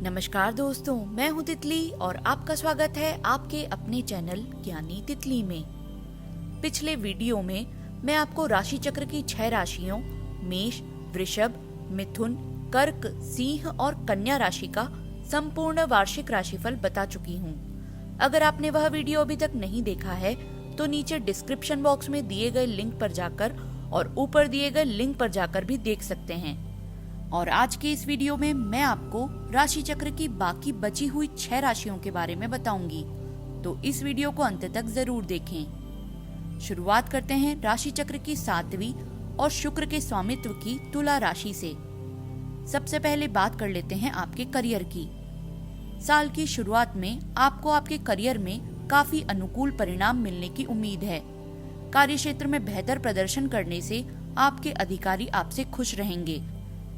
नमस्कार दोस्तों, मैं हूं तितली और आपका स्वागत है आपके अपने चैनल ज्ञानी तितली में। पिछले वीडियो में मैं आपको राशि चक्र की 6 राशियों मेष, वृषभ, मिथुन, कर्क, सिंह और कन्या राशि का संपूर्ण वार्षिक राशिफल बता चुकी हूं। अगर आपने वह वीडियो अभी तक नहीं देखा है तो नीचे डिस्क्रिप्शन बॉक्स में दिए गए लिंक पर जाकर और ऊपर दिए गए लिंक पर जाकर भी देख सकते हैं। और आज के इस वीडियो में मैं आपको राशि चक्र की बाकी बची हुई 6 राशियों के बारे में बताऊंगी, तो इस वीडियो को अंत तक जरूर देखें। शुरुआत करते हैं राशि चक्र की 7वीं और शुक्र के स्वामित्व की तुला राशि से। सबसे पहले बात कर लेते हैं आपके करियर की। साल की शुरुआत में आपको आपके करियर में काफी अनुकूल परिणाम मिलने की उम्मीद है। कार्य क्षेत्र में बेहतर प्रदर्शन करने से आपके अधिकारी आपसे खुश रहेंगे।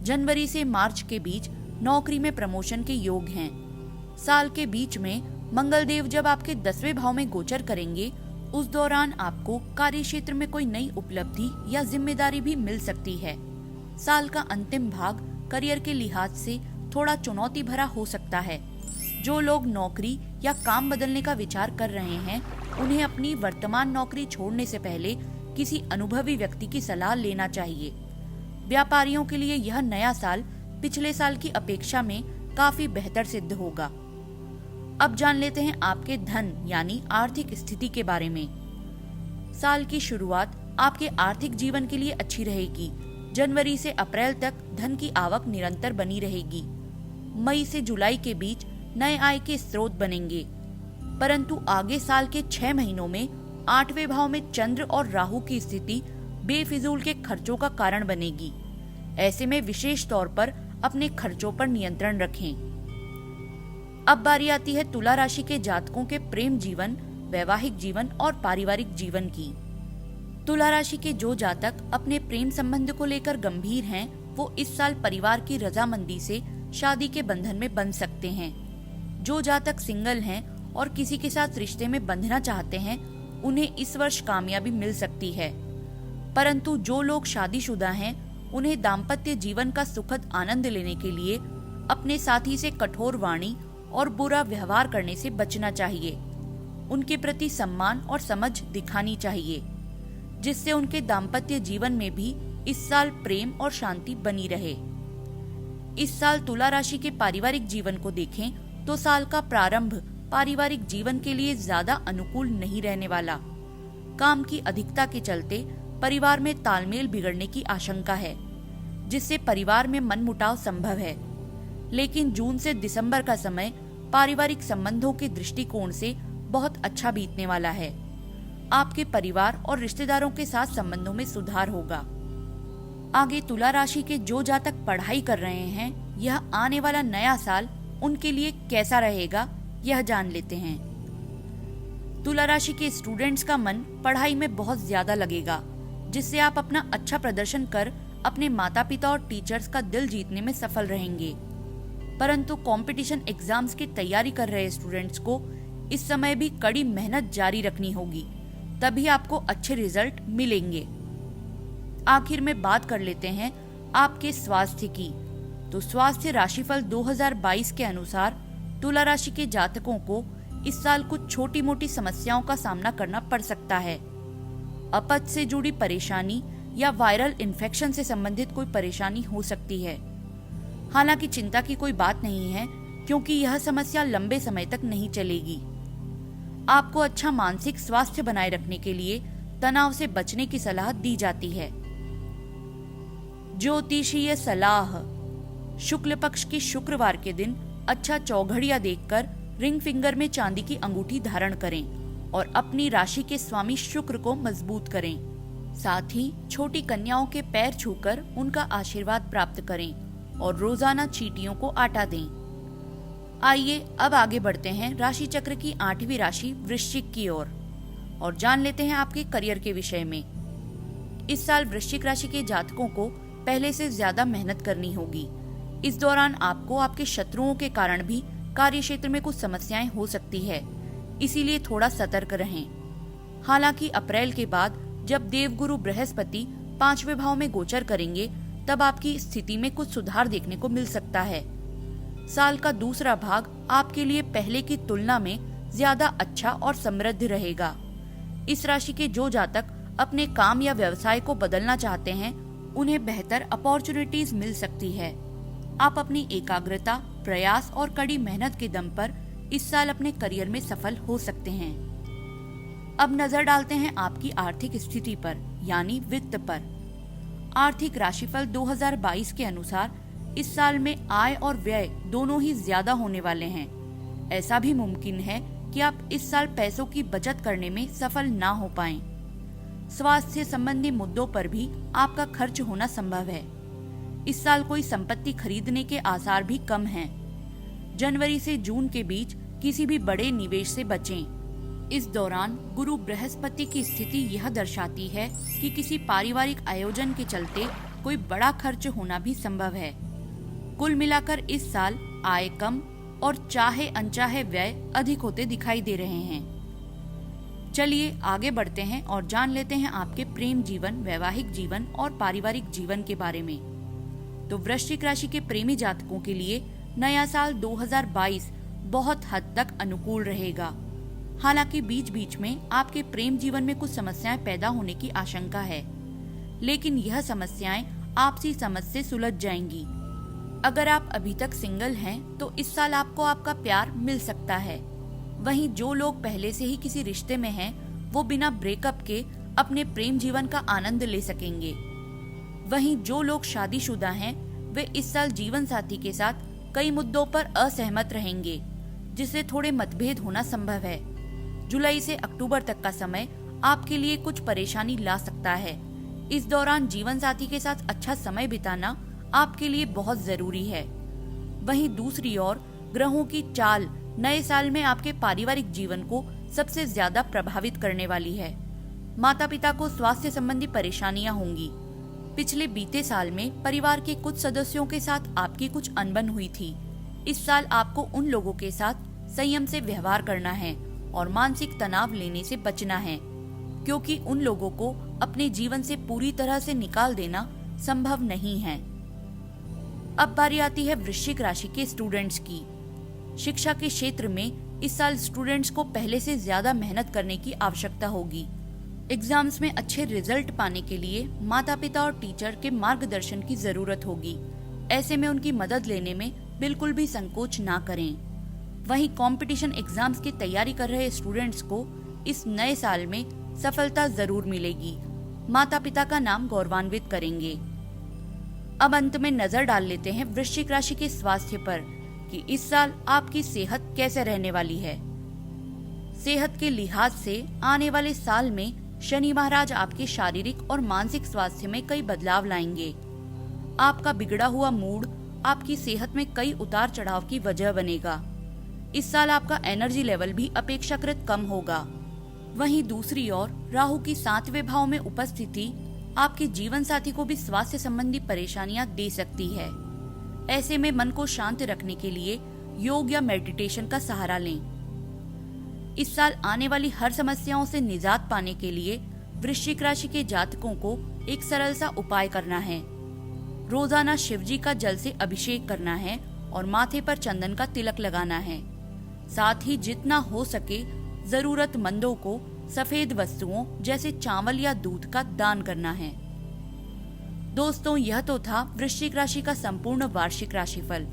जनवरी से मार्च के बीच नौकरी में प्रमोशन के योग हैं। साल के बीच में मंगलदेव जब आपके 10वें भाव में गोचर करेंगे, उस दौरान आपको कार्य क्षेत्र में कोई नई उपलब्धि या जिम्मेदारी भी मिल सकती है। साल का अंतिम भाग करियर के लिहाज से थोड़ा चुनौती भरा हो सकता है। जो लोग नौकरी या काम बदलने का विचार कर रहे हैं, उन्हें अपनी वर्तमान नौकरी छोड़ने से पहले किसी अनुभवी व्यक्ति की सलाह लेना चाहिए। व्यापारियों के लिए यह नया साल पिछले साल की अपेक्षा में काफी बेहतर सिद्ध होगा। अब जान लेते हैं आपके धन यानी आर्थिक स्थिति के बारे में। साल की शुरुआत आपके आर्थिक जीवन के लिए अच्छी रहेगी। जनवरी से अप्रैल तक धन की आवक निरंतर बनी रहेगी। मई से जुलाई के बीच नए आय के स्रोत बनेंगे, परंतु आगे साल के 6 महीनों में 8वें भाव में चंद्र और राहु की स्थिति बेफिजूल के खर्चों का कारण बनेगी। ऐसे में विशेष तौर पर अपने खर्चों पर नियंत्रण रखें। अब बारी आती है तुला राशि के जातकों के प्रेम जीवन, वैवाहिक जीवन और पारिवारिक जीवन की। तुला राशि के जो जातक अपने प्रेम संबंध को लेकर गंभीर हैं, वो इस साल परिवार की रजामंदी से शादी के बंधन में बंध सकते हैं। जो जातक सिंगल हैं और किसी के साथ रिश्ते में बंधना चाहते हैं, उन्हें इस वर्ष कामयाबी मिल सकती है। परंतु जो लोग शादीशुदा हैं, उन्हें दाम्पत्य जीवन का सुखद आनंद लेने के लिए अपने साथी से कठोर वाणी और बुरा व्यवहार करने से बचना चाहिए। उनके प्रति सम्मान और समझ दिखानी चाहिए, जिससे उनके दाम्पत्य जीवन में भी इस साल प्रेम और शांति बनी रहे। इस साल तुला राशि के पारिवारिक जीवन को देखें तो साल का प्रारंभ पारिवारिक जीवन के लिए ज्यादा अनुकूल नहीं रहने वाला। काम की अधिकता के चलते परिवार में तालमेल बिगड़ने की आशंका है, जिससे परिवार में मनमुटाव संभव है। लेकिन जून से दिसंबर का समय पारिवारिक संबंधों के दृष्टिकोण से बहुत अच्छा बीतने वाला है। आपके परिवार और रिश्तेदारों के साथ संबंधों में सुधार होगा। आगे तुला राशि के जो जातक पढ़ाई कर रहे हैं, यह आने वाला नया साल उनके लिए कैसा रहेगा, यह जान लेते हैं। तुला राशि के स्टूडेंट्स का मन पढ़ाई में बहुत ज्यादा लगेगा, जिससे आप अपना अच्छा प्रदर्शन कर अपने माता पिता और टीचर्स का दिल जीतने में सफल रहेंगे। परंतु कंपटीशन एग्जाम्स की तैयारी कर रहे स्टूडेंट्स को इस समय भी कड़ी मेहनत जारी रखनी होगी, तभी आपको अच्छे रिजल्ट मिलेंगे। आखिर में बात कर लेते हैं आपके स्वास्थ्य की। तो स्वास्थ्य राशिफल 2022 के अनुसार तुला राशि के जातकों को इस साल कुछ छोटी मोटी समस्याओं का सामना करना पड़ सकता है। अपच से जुड़ी परेशानी या वायरल इन्फेक्शन से संबंधित कोई परेशानी हो सकती है। हालांकि चिंता की कोई बात नहीं है, क्योंकि यह समस्या लंबे समय तक नहीं चलेगी। आपको अच्छा मानसिक स्वास्थ्य बनाए रखने के लिए तनाव से बचने की सलाह दी जाती है। ज्योतिषीय सलाह: शुक्ल पक्ष की शुक्रवार के दिन अच्छा चौघड़िया देखकर रिंग फिंगर में चांदी की अंगूठी धारण करें और अपनी राशि के स्वामी शुक्र को मजबूत करें। साथ ही छोटी कन्याओं के पैर छूकर उनका आशीर्वाद प्राप्त करें और रोजाना चींटियों को आटा दें। आइए अब आगे बढ़ते हैं राशि चक्र की 8वीं राशि वृश्चिक की ओर और जान लेते हैं आपके करियर के विषय में। इस साल वृश्चिक राशि के जातकों को पहले से ज्यादा मेहनत करनी होगी। इस दौरान आपको आपके शत्रुओं के कारण भी कार्य क्षेत्र में कुछ समस्याएं हो सकती है, इसीलिए थोड़ा सतर्क रहें। हालांकि अप्रैल के बाद जब देवगुरु बृहस्पति 5वें भाव में गोचर करेंगे, तब आपकी स्थिति में कुछ सुधार देखने को मिल सकता है। साल का दूसरा भाग आपके लिए पहले की तुलना में ज्यादा अच्छा और समृद्ध रहेगा। इस राशि के जो जातक अपने काम या व्यवसाय को बदलना चाहते हैं, उन्हें बेहतर अपॉर्चुनिटीज मिल सकती है। आप अपनी एकाग्रता, प्रयास और कड़ी मेहनत के दम पर इस साल अपने करियर में सफल हो सकते हैं। अब नजर डालते हैं आपकी आर्थिक स्थिति पर, यानी वित्त पर। आर्थिक राशिफल 2022 के अनुसार इस साल में आय और व्यय दोनों ही ज्यादा होने वाले हैं। ऐसा भी मुमकिन है कि आप इस साल पैसों की बचत करने में सफल ना हो पाएं। स्वास्थ्य संबंधी मुद्दों पर भी आपका खर्च होना संभव है। इस साल कोई संपत्ति खरीदने के आसार भी कम हैं। जनवरी से जून के बीच किसी भी बड़े निवेश से बचें। इस दौरान गुरु बृहस्पति की स्थिति यह दर्शाती है कि किसी पारिवारिक आयोजन के चलते कोई बड़ा खर्च होना भी संभव है। कुल मिलाकर इस साल आय कम और चाहे अनचाहे व्यय अधिक होते दिखाई दे रहे हैं। चलिए आगे बढ़ते हैं और जान लेते हैं आपके प्रेम जीवन, वैवाहिक जीवन और पारिवारिक जीवन के बारे में। तो वृश्चिक राशि के प्रेमी जातकों के लिए नया साल 2022 बहुत हद तक अनुकूल रहेगा। हालांकि बीच बीच में आपके प्रेम जीवन में कुछ समस्याएं पैदा होने की आशंका है, लेकिन यह समस्याएं आपसी समझ से सुलझ जाएंगी। अगर आप अभी तक सिंगल हैं, तो इस साल आपको आपका प्यार मिल सकता है। वहीं जो लोग पहले से ही किसी रिश्ते में हैं, वो बिना ब्रेकअप के अपने प्रेम जीवन का आनंद ले सकेंगे। वहीं जो लोग शादीशुदा हैं, वे इस साल जीवन साथी के साथ कई मुद्दों पर असहमत रहेंगे, जिससे थोड़े मतभेद होना संभव है। जुलाई से अक्टूबर तक का समय आपके लिए कुछ परेशानी ला सकता है। इस दौरान जीवन साथी के साथ अच्छा समय बिताना आपके लिए बहुत जरूरी है। वहीं दूसरी ओर ग्रहों की चाल नए साल में आपके पारिवारिक जीवन को सबसे ज्यादा प्रभावित करने वाली है। माता पिता को स्वास्थ्य संबंधी परेशानियां होंगी। पिछले बीते साल में परिवार के कुछ सदस्यों के साथ आपकी कुछ अनबन हुई थी। इस साल आपको उन लोगों के साथ संयम से व्यवहार करना है और मानसिक तनाव लेने से बचना है, क्योंकि उन लोगों को अपने जीवन से पूरी तरह से निकाल देना संभव नहीं है। अब बारी आती है वृश्चिक राशि के स्टूडेंट्स की। शिक्षा के क्षेत्र में इस साल स्टूडेंट्स को पहले से ज्यादा मेहनत करने की आवश्यकता होगी। एग्जाम्स में अच्छे रिजल्ट पाने के लिए माता पिता और टीचर के मार्गदर्शन की जरूरत होगी। ऐसे में उनकी मदद लेने में बिल्कुल भी संकोच ना करें। वहीं कंपटीशन एग्जाम्स की तैयारी कर रहे स्टूडेंट्स को इस नए साल में सफलता जरूर मिलेगी। माता पिता का नाम गौरवान्वित करेंगे। अब अंत में नजर डाल लेते हैं वृश्चिक राशि के स्वास्थ्य पर कि इस साल आपकी सेहत कैसे रहने वाली है। सेहत के लिहाज से आने वाले साल में शनि महाराज आपके शारीरिक और मानसिक स्वास्थ्य में कई बदलाव लाएंगे। आपका बिगड़ा हुआ मूड आपकी सेहत में कई उतार चढ़ाव की वजह बनेगा। इस साल आपका एनर्जी लेवल भी अपेक्षाकृत कम होगा। वहीं दूसरी ओर राहु की 7वें भाव में उपस्थिति आपके जीवन साथी को भी स्वास्थ्य संबंधी परेशानियां दे सकती है। ऐसे में मन को शांत रखने के लिए योग या मेडिटेशन का सहारा लें। इस साल आने वाली हर समस्याओं से निजात पाने के लिए वृश्चिक राशि के जातकों को एक सरल सा उपाय करना है। रोजाना शिवजी का जल से अभिषेक करना है और माथे पर चंदन का तिलक लगाना है। साथ ही जितना हो सके जरूरतमंदों को सफेद वस्तुओं जैसे चावल या दूध का दान करना है। दोस्तों, यह तो था वृश्चिक राशि का संपूर्ण वार्षिक राशिफल।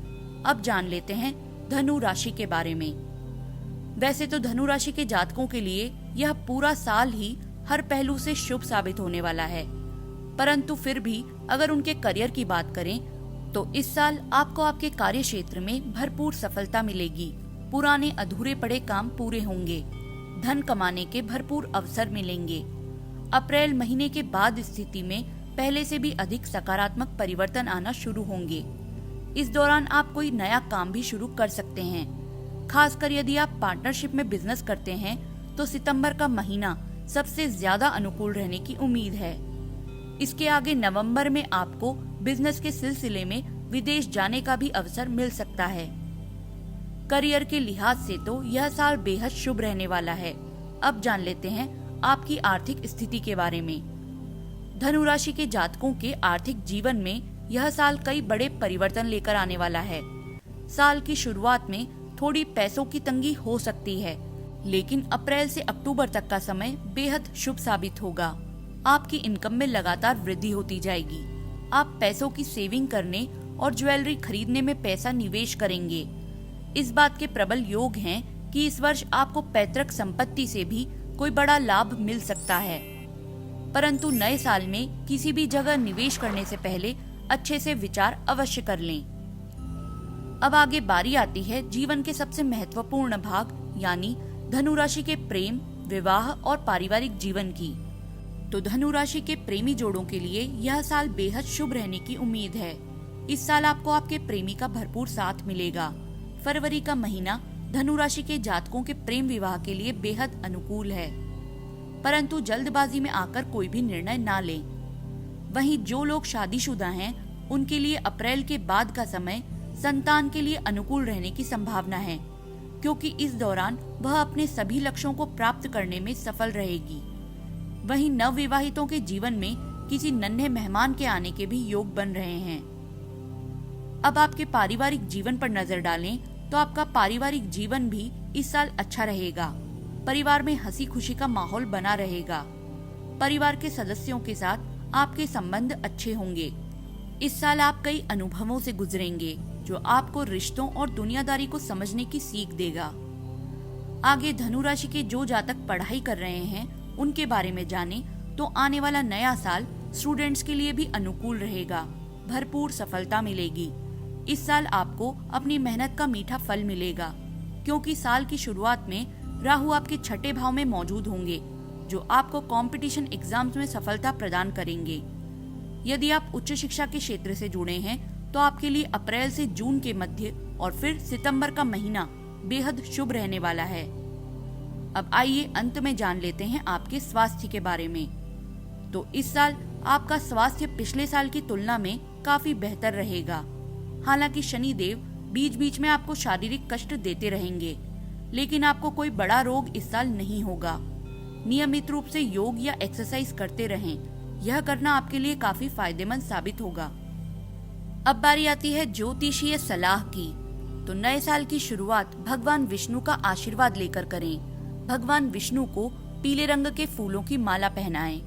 अब जान लेते हैं धनु राशि के बारे में। वैसे तो धनु राशि के जातकों के लिए यह पूरा साल ही हर पहलू से शुभ साबित होने वाला है, परंतु फिर भी अगर उनके करियर की बात करें तो इस साल आपको आपके कार्य क्षेत्र में भरपूर सफलता मिलेगी। पुराने अधूरे पड़े काम पूरे होंगे। धन कमाने के भरपूर अवसर मिलेंगे। अप्रैल महीने के बाद स्थिति में पहले से भी अधिक सकारात्मक परिवर्तन आना शुरू होंगे। इस दौरान आप कोई नया काम भी शुरू कर सकते हैं। खासकर यदि आप पार्टनरशिप में बिजनेस करते हैं तो सितंबर का महीना सबसे ज्यादा अनुकूल रहने की उम्मीद है। इसके आगे नवंबर में आपको बिजनेस के सिलसिले में विदेश जाने का भी अवसर मिल सकता है। करियर के लिहाज से तो यह साल बेहद शुभ रहने वाला है। अब जान लेते हैं आपकी आर्थिक स्थिति के बारे में। धनु राशि के जातकों के आर्थिक जीवन में यह साल कई बड़े परिवर्तन लेकर आने वाला है। साल की शुरुआत में थोड़ी पैसों की तंगी हो सकती है, लेकिन अप्रैल से अक्टूबर तक का समय बेहद शुभ साबित होगा। आपकी इनकम में लगातार वृद्धि होती जाएगी। आप पैसों की सेविंग करने और ज्वेलरी खरीदने में पैसा निवेश करेंगे। इस बात के प्रबल योग हैं कि इस वर्ष आपको पैतृक संपत्ति से भी कोई बड़ा लाभ मिल सकता है। परंतु नए साल में किसी भी जगह निवेश करने से पहले अच्छे से विचार अवश्य कर लें। अब आगे बारी आती है जीवन के सबसे महत्वपूर्ण भाग यानी धनु राशि के प्रेम, विवाह और पारिवारिक जीवन की। तो धनु राशि के प्रेमी जोड़ों के लिए यह साल बेहद शुभ रहने की उम्मीद है। इस साल आपको आपके प्रेमी का भरपूर साथ मिलेगा। फरवरी का महीना धनु राशि के जातकों के प्रेम विवाह के लिए बेहद अनुकूल है, परंतु जल्दबाजी में आकर कोई भी निर्णय ना लें। वहीं जो लोग शादीशुदा हैं, उनके लिए अप्रैल के बाद का समय संतान के लिए अनुकूल रहने की संभावना है, क्योंकि इस दौरान वह अपने सभी लक्ष्यों को प्राप्त करने में सफल रहेगी। वहीं नवविवाहितों के जीवन में किसी नन्हे मेहमान के आने के भी योग बन रहे हैं। अब आपके पारिवारिक जीवन पर नजर डालें तो आपका पारिवारिक जीवन भी इस साल अच्छा रहेगा। परिवार में हंसी खुशी का माहौल बना रहेगा। परिवार के सदस्यों के साथ आपके संबंध अच्छे होंगे। इस साल आप कई अनुभवों से गुजरेंगे जो आपको रिश्तों और दुनियादारी को समझने की सीख देगा। आगे धनु राशि के जो जातक पढ़ाई कर रहे हैं उनके बारे में जानें तो आने वाला नया साल स्टूडेंट्स के लिए भी अनुकूल रहेगा। भरपूर सफलता मिलेगी। इस साल आपको अपनी मेहनत का मीठा फल मिलेगा, क्योंकि साल की शुरुआत में राहु आपके छठे भाव में मौजूद होंगे, जो आपको कंपटीशन एग्जाम्स में सफलता प्रदान करेंगे। यदि आप उच्च शिक्षा के क्षेत्र से जुड़े हैं तो आपके लिए अप्रैल से जून के मध्य और फिर सितंबर का महीना बेहद शुभ रहने वाला है। अब आइए अंत में जान लेते हैं आपके स्वास्थ्य के बारे में। तो इस साल आपका स्वास्थ्य पिछले साल की तुलना में काफी बेहतर रहेगा। हालांकि शनि देव बीच बीच में आपको शारीरिक कष्ट देते रहेंगे, लेकिन आपको कोई बड़ा रोग इस साल नहीं होगा। नियमित रूप से योग या एक्सरसाइज करते रहें। यह करना आपके लिए काफी फायदेमंद साबित होगा। अब बारी आती है ज्योतिषीय सलाह की। तो नए साल की शुरुआत भगवान विष्णु का आशीर्वाद लेकर करें। भगवान विष्णु को पीले रंग के फूलों की माला पहनाएं।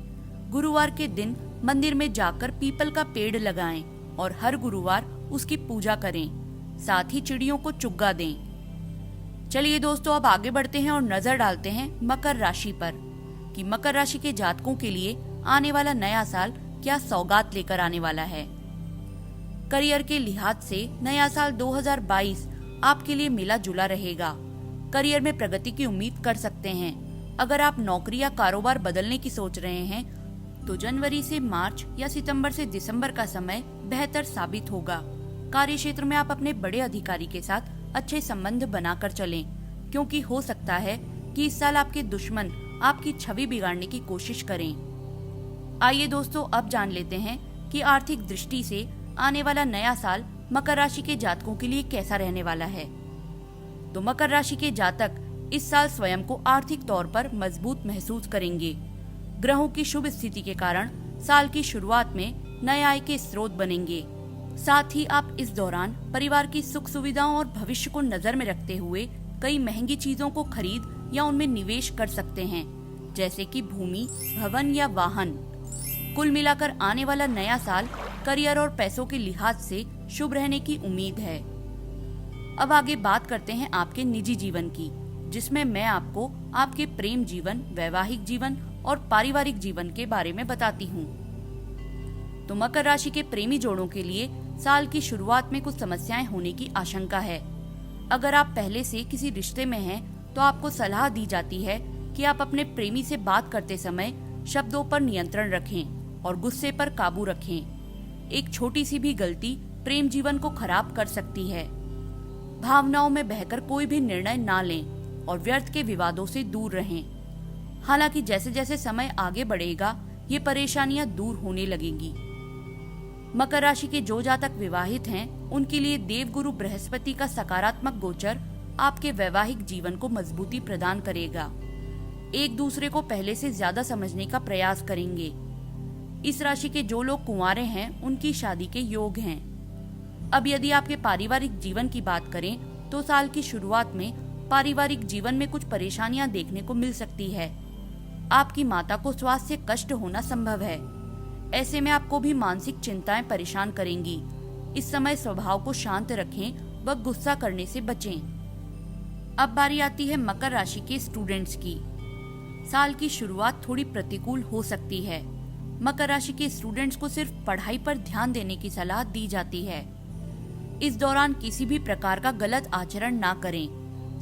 गुरुवार के दिन मंदिर में जाकर पीपल का पेड़ लगाएं और हर गुरुवार उसकी पूजा करें। साथ ही चिड़ियों को चुग्गा दें। चलिए दोस्तों, अब आगे बढ़ते हैं और नजर डालते हैं मकर राशि पर कि मकर राशि के जातकों के लिए आने वाला नया साल क्या सौगात लेकर आने वाला है। करियर के लिहाज से नया साल 2022 आपके लिए मिला जुला रहेगा। करियर में प्रगति की उम्मीद कर सकते हैं। अगर आप नौकरी या कारोबार बदलने की सोच रहे हैं तो जनवरी से मार्च या सितंबर से दिसंबर का समय बेहतर साबित होगा। कार्य क्षेत्र में आप अपने बड़े अधिकारी के साथ अच्छे संबंध बनाकर चलें, क्योंकि हो सकता है कि इस साल आपके दुश्मन आपकी छवि बिगाड़ने की कोशिश करें। आइए दोस्तों, अब जान लेते हैं कि आर्थिक दृष्टि से आने वाला नया साल मकर राशि के जातकों के लिए कैसा रहने वाला है। तो मकर राशि के जातक इस साल स्वयं को आर्थिक तौर पर मजबूत महसूस करेंगे। ग्रहों की शुभ स्थिति के कारण साल की शुरुआत में नए आय के स्रोत बनेंगे। साथ ही आप इस दौरान परिवार की सुख सुविधाओं और भविष्य को नजर में रखते हुए कई महंगी चीजों को खरीद या उनमें निवेश कर सकते हैं, जैसे कि भूमि, भवन या वाहन। कुल मिलाकर आने वाला नया साल करियर और पैसों के लिहाज से शुभ रहने की उम्मीद है। अब आगे बात करते हैं आपके निजी जीवन की, जिसमें मैं आपको आपके प्रेम जीवन, वैवाहिक जीवन और पारिवारिक जीवन के बारे में बताती हूँ। तो मकर राशि के प्रेमी जोड़ों के लिए साल की शुरुआत में कुछ समस्याएं होने की आशंका है। अगर आप पहले से किसी रिश्ते में हैं, तो आपको सलाह दी जाती है कि आप अपने प्रेमी से बात करते समय शब्दों पर नियंत्रण रखें और गुस्से पर काबू रखें। एक छोटी सी भी गलती प्रेम जीवन को खराब कर सकती है। भावनाओं में बहकर कोई भी निर्णय ना लें और व्यर्थ के विवादों से दूर रहें। हालांकि जैसे जैसे समय आगे बढ़ेगा, ये परेशानियां दूर होने लगेंगी। मकर राशि के जो जातक विवाहित हैं, उनके लिए देवगुरु बृहस्पति का सकारात्मक गोचर आपके वैवाहिक जीवन को मजबूती प्रदान करेगा। एक दूसरे को पहले से ज्यादा समझने का प्रयास करेंगे। इस राशि के जो लोग कुंवारे हैं, उनकी शादी के योग हैं। अब यदि आपके पारिवारिक जीवन की बात करें तो साल की शुरुआत में पारिवारिक जीवन में कुछ परेशानियां देखने को मिल सकती है। आपकी माता को स्वास्थ्य कष्ट होना संभव है। ऐसे में आपको भी मानसिक चिंताएं परेशान करेंगी। इस समय स्वभाव को शांत रखें व गुस्सा करने से बचें। अब बारी आती है मकर राशि के स्टूडेंट्स की। साल की शुरुआत थोड़ी प्रतिकूल हो सकती है। मकर राशि के स्टूडेंट्स को सिर्फ पढ़ाई पर ध्यान देने की सलाह दी जाती है। इस दौरान किसी भी प्रकार का गलत आचरण ना करें,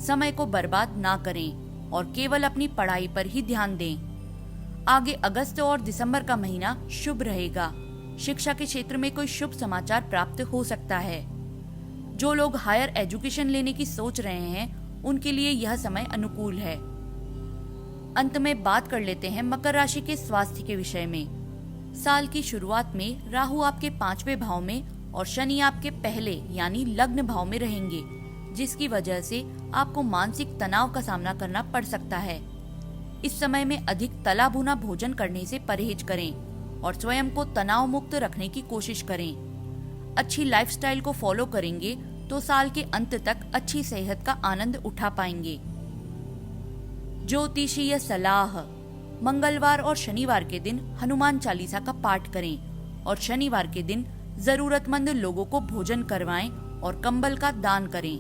समय को बर्बाद ना करें और केवल अपनी पढ़ाई पर ही ध्यान दें। आगे अगस्त और दिसंबर का महीना शुभ रहेगा। शिक्षा के क्षेत्र में कोई शुभ समाचार प्राप्त हो सकता है। जो लोग हायर एजुकेशन लेने की सोच रहे हैं उनके लिए यह समय अनुकूल है। अंत में बात कर लेते हैं मकर राशि के स्वास्थ्य के विषय में। साल की शुरुआत में राहु आपके 5वें भाव में और शनि आपके पहले यानी लग्न भाव में रहेंगे, जिसकी वजह से आपको मानसिक तनाव का सामना करना पड़ सकता है। इस समय में अधिक तला भुना भोजन करने से परहेज करें और स्वयं को तनाव मुक्त रखने की कोशिश करें। अच्छी लाइफस्टाइल को फॉलो करेंगे तो साल के अंत तक अच्छी सेहत का आनंद उठा पाएंगे। ज्योतिषीय सलाह: मंगलवार और शनिवार के दिन हनुमान चालीसा का पाठ करें और शनिवार के दिन जरूरतमंद लोगों को भोजन करवाएं और कंबल का दान करें।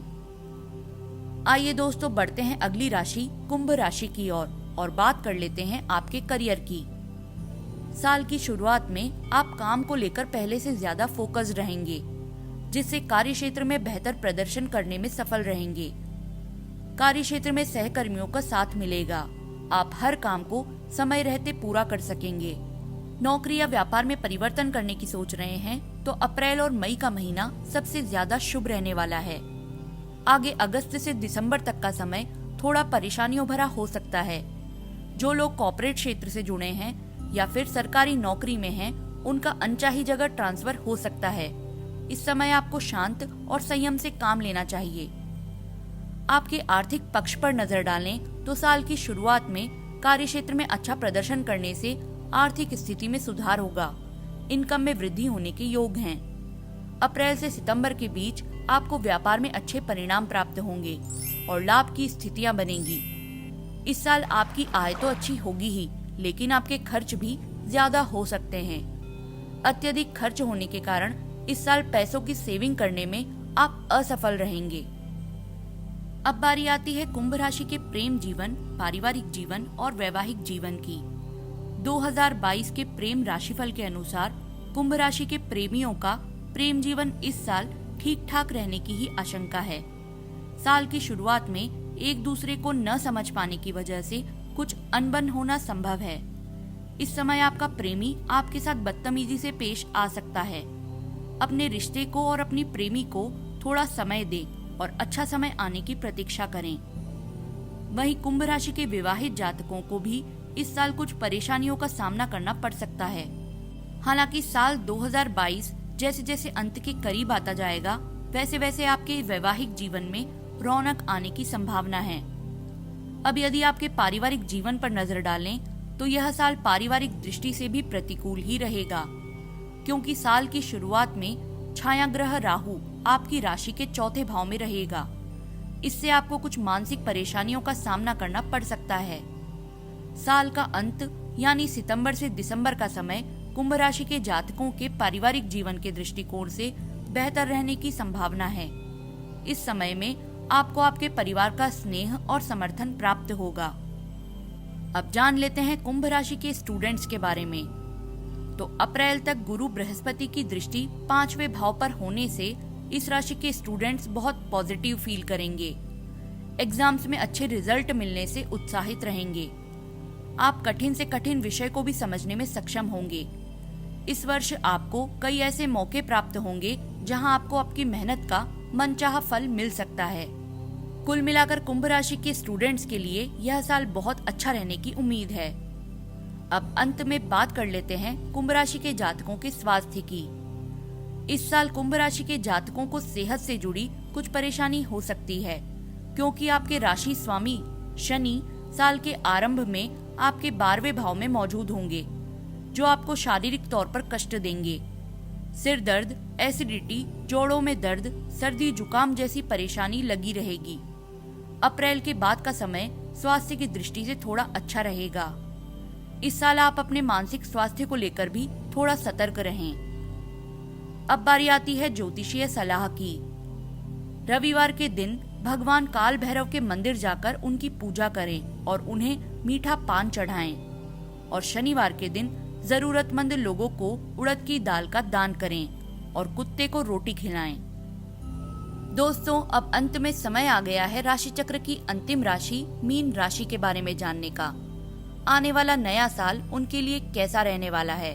आइए दोस्तों, बढ़ते हैं अगली राशि कुंभ राशि की ओर और बात कर लेते हैं आपके करियर की। साल की शुरुआत में आप काम को लेकर पहले से ज्यादा फोकस रहेंगे, जिससे कार्य क्षेत्र में बेहतर प्रदर्शन करने में सफल रहेंगे। कार्य क्षेत्र में सहकर्मियों का साथ मिलेगा। आप हर काम को समय रहते पूरा कर सकेंगे। नौकरी या व्यापार में परिवर्तन करने की सोच रहे हैं तो अप्रैल और मई का महीना सबसे ज्यादा शुभ रहने वाला है। आगे अगस्त से दिसंबर तक का समय थोड़ा परेशानियों भरा हो सकता है। जो लोग कॉर्पोरेट क्षेत्र से जुड़े हैं या फिर सरकारी नौकरी में हैं, उनका अनचाही जगह ट्रांसफर हो सकता है। इस समय आपको शांत और संयम से काम लेना चाहिए। आपके आर्थिक पक्ष पर नजर डालें तो साल की शुरुआत में कार्य क्षेत्र में अच्छा प्रदर्शन करने से आर्थिक स्थिति में सुधार होगा। इनकम में वृद्धि होने के योग हैं। अप्रैल से सितंबर के बीच आपको व्यापार में अच्छे परिणाम प्राप्त होंगे और लाभ की स्थितियां बनेंगी। इस साल आपकी आय तो अच्छी होगी ही, लेकिन आपके खर्च भी ज्यादा हो सकते हैं। अत्यधिक खर्च होने के कारण इस साल पैसों की सेविंग करने में आप असफल रहेंगे। अब बारी आती है कुंभ राशि के प्रेम जीवन, पारिवारिक जीवन और वैवाहिक जीवन की। 2022 के प्रेम राशिफल के अनुसार कुंभ राशि के प्रेमियों का प्रेम जीवन इस साल ठीक ठाक रहने की ही आशंका है। साल की शुरुआत में एक दूसरे को न समझ पाने की वजह से कुछ अनबन होना संभव है। इस समय आपका प्रेमी आपके साथ बदतमीजी से पेश आ सकता है। अपने रिश्ते को और अपनी प्रेमी को थोड़ा समय दें और अच्छा समय आने की प्रतीक्षा करें। वहीं कुंभ राशि के विवाहित जातकों को भी इस साल कुछ परेशानियों का सामना करना पड़ सकता है। हालांकि साल 2022 जैसे जैसे अंत के करीब आता जाएगा, वैसे वैसे आपके वैवाहिक जीवन में रौनक आने की संभावना है। अब यदि आपके पारिवारिक जीवन पर नजर डालें तो यह साल पारिवारिक दृष्टि से भी प्रतिकूल ही रहेगा, क्योंकि साल की शुरुआत में छाया ग्रह राहु आपकी राशि के 4थे भाव में रहेगा। इससे आपको कुछ मानसिक परेशानियों का सामना करना पड़ सकता है। साल का अंत यानी सितंबर से दिसंबर का समय कुंभ राशि के जातकों के पारिवारिक जीवन के दृष्टिकोण से बेहतर रहने की संभावना है। इस समय में आपको आपके परिवार का स्नेह और समर्थन प्राप्त होगा। अब जान लेते हैं कुंभ राशि के स्टूडेंट्स के बारे में। तो अप्रैल तक गुरु बृहस्पति की दृष्टि 5वें भाव पर होने से इस राशि के स्टूडेंट्स बहुत पॉजिटिव फील करेंगे। एग्जाम्स में अच्छे रिजल्ट मिलने से उत्साहित रहेंगे। आप कठिन से कठिन विषय को भी समझने में सक्षम होंगे। इस वर्ष आपको कई ऐसे मौके प्राप्त होंगे जहां आपको आपकी मेहनत का मनचाहा फल मिल सकता है। कुल मिलाकर कुंभ राशि के स्टूडेंट्स के लिए यह साल बहुत अच्छा रहने की उम्मीद है। अब अंत में बात कर लेते हैं कुंभ राशि के जातकों के स्वास्थ्य की। इस साल कुंभ राशि के जातकों को सेहत से जुड़ी कुछ परेशानी हो सकती है, क्योंकि आपके राशि स्वामी शनि साल के आरंभ में आपके 12वें भाव में मौजूद होंगे, जो आपको शारीरिक तौर पर कष्ट देंगे। सिर दर्द, एसिडिटी, जोड़ों में दर्द, सर्दी जुकाम जैसी परेशानी लगी रहेगी। अप्रैल के बाद का समय स्वास्थ्य की दृष्टि से थोड़ा अच्छा रहेगा। इस साल आप अपने मानसिक स्वास्थ्य को लेकर भी थोड़ा सतर्क रहें। अब बारी आती है ज्योतिषीय सलाह की। रविवार के दिन भगवान काल भैरव के मंदिर जाकर उनकी पूजा करें और उन्हें मीठा पान चढ़ाएं। और शनिवार के दिन जरूरतमंद लोगों को उड़द की दाल का दान करें और कुत्ते को रोटी खिलाएं। दोस्तों, अब अंत में समय आ गया है राशि चक्र की अंतिम राशि मीन राशि के बारे में जानने का। आने वाला नया साल उनके लिए कैसा रहने वाला है?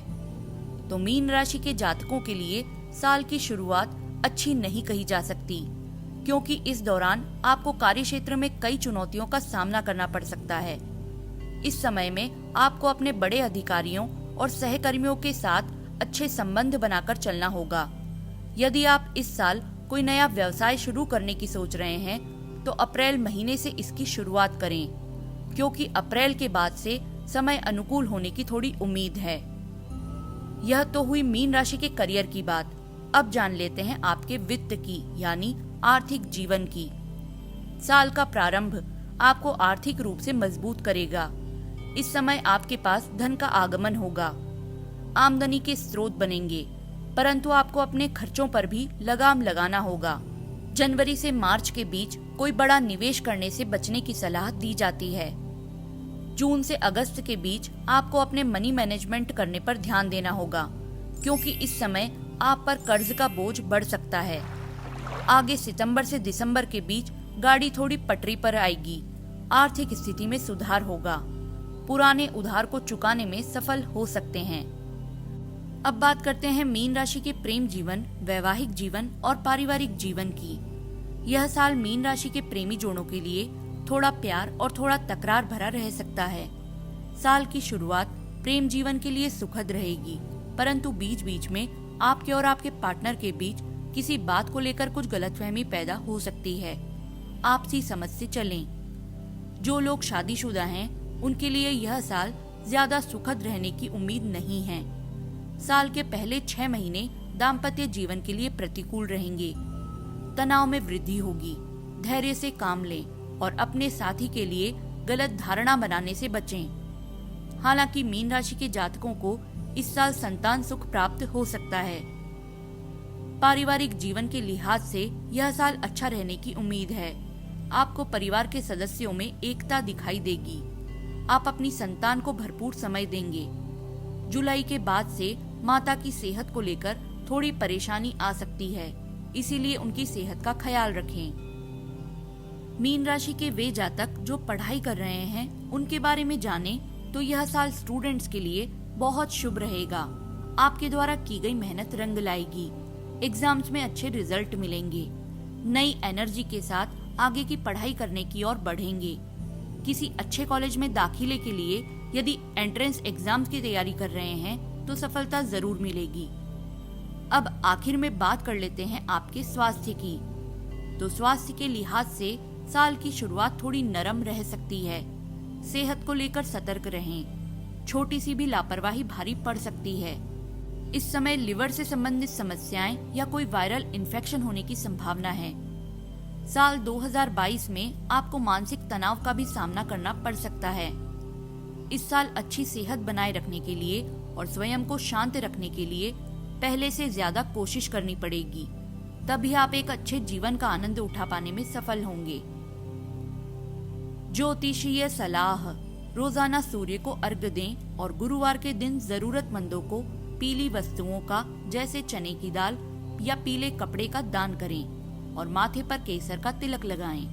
तो मीन राशि के जातकों के लिए साल की शुरुआत अच्छी नहीं कही जा सकती, क्योंकि इस दौरान आपको कार्य क्षेत्र में कई चुनौतियों का सामना करना पड़ सकता है। इस समय में आपको अपने बड़े अधिकारियों और सहकर्मियों के साथ अच्छे संबंध बनाकर चलना होगा। यदि आप इस साल कोई नया व्यवसाय शुरू करने की सोच रहे हैं तो अप्रैल महीने से इसकी शुरुआत करें, क्योंकि अप्रैल के बाद से समय अनुकूल होने की थोड़ी उम्मीद है। यह तो हुई मीन राशि के करियर की बात। अब जान लेते हैं आपके वित्त की यानी आर्थिक जीवन की। साल का प्रारंभ आपको आर्थिक रूप से मजबूत करेगा। इस समय आपके पास धन का आगमन होगा, आमदनी के स्रोत बनेंगे, परंतु आपको अपने खर्चों पर भी लगाम लगाना होगा। जनवरी से मार्च के बीच कोई बड़ा निवेश करने से बचने की सलाह दी जाती है। जून से अगस्त के बीच आपको अपने मनी मैनेजमेंट करने पर ध्यान देना होगा, क्योंकि इस समय आप पर कर्ज का बोझ बढ़ सकता है। आगे सितंबर से दिसंबर के बीच गाड़ी थोड़ी पटरी पर आएगी, आर्थिक स्थिति में सुधार होगा, पुराने उधार को चुकाने में सफल हो सकते हैं। अब बात करते हैं मीन राशि के प्रेम जीवन, वैवाहिक जीवन और पारिवारिक जीवन की। यह साल मीन राशि के प्रेमी जोड़ों के लिए थोड़ा प्यार और थोड़ा तकरार भरा रह सकता है। साल की शुरुआत प्रेम जीवन के लिए सुखद रहेगी, परंतु बीच बीच में आपके और आपके पार्टनर के बीच किसी बात को लेकर कुछ गलतफहमी पैदा हो सकती है। आपसी समझ से चलें। जो लोग शादीशुदा हैं उनके लिए यह साल ज्यादा सुखद रहने की उम्मीद नहीं है। साल के पहले 6 महीने दाम्पत्य जीवन के लिए प्रतिकूल रहेंगे। तनाव में वृद्धि होगी। धैर्य से काम लें और अपने साथी के लिए गलत धारणा बनाने से बचें। हालांकि मीन राशि के जातकों को इस साल संतान सुख प्राप्त हो सकता है। पारिवारिक जीवन के लिहाज से यह साल अच्छा रहने की उम्मीद है। आपको परिवार के सदस्यों में एकता दिखाई देगी। आप अपनी संतान को भरपूर समय देंगे। जुलाई के बाद से माता की सेहत को लेकर थोड़ी परेशानी आ सकती है, इसीलिए उनकी सेहत का ख्याल रखें। मीन राशि के वे जातक जो पढ़ाई कर रहे हैं उनके बारे में जानें तो यह साल स्टूडेंट्स के लिए बहुत शुभ रहेगा। आपके द्वारा की गई मेहनत रंग लाएगी। एग्जाम्स में अच्छे रिजल्ट मिलेंगे। नई एनर्जी के साथ आगे की पढ़ाई करने की ओर बढ़ेंगे। किसी अच्छे कॉलेज में दाखिले के लिए यदि एंट्रेंस एग्जाम्स की तैयारी कर रहे हैं तो सफलता जरूर मिलेगी। अब आखिर में बात कर लेते हैं आपके स्वास्थ्य की। तो स्वास्थ्य के लिहाज से साल की शुरुआत थोड़ी नरम रह सकती है। सेहत को लेकर सतर्क रहें। छोटी सी भी लापरवाही भारी पड़ सकती है। इस समय लिवर से संबंधित समस्याएं या कोई वायरल इन्फेक्शन होने की संभावना है। साल 2022 में आपको मानसिक तनाव का भी सामना करना पड़ सकता है। इस साल अच्छी सेहत बनाए रखने के लिए और स्वयं को शांत रखने के लिए पहले से ज्यादा कोशिश करनी पड़ेगी, तभी आप एक अच्छे जीवन का आनंद उठा पाने में सफल होंगे। ज्योतिषीय सलाह: रोजाना सूर्य को अर्घ्य दें और गुरुवार के दिन जरूरतमंदों को पीली वस्तुओं का जैसे चने की दाल या पीले कपड़े का दान करें और माथे पर केसर का तिलक लगाएं।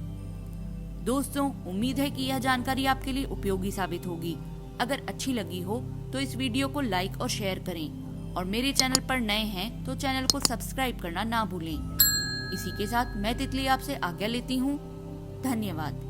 दोस्तों, उम्मीद है कि यह जानकारी आपके लिए उपयोगी साबित होगी। अगर अच्छी लगी हो तो इस वीडियो को लाइक और शेयर करें और मेरे चैनल पर नए हैं तो चैनल को सब्सक्राइब करना ना भूलें। इसी के साथ मैं तितली आपसे आज्ञा लेती हूँ। धन्यवाद।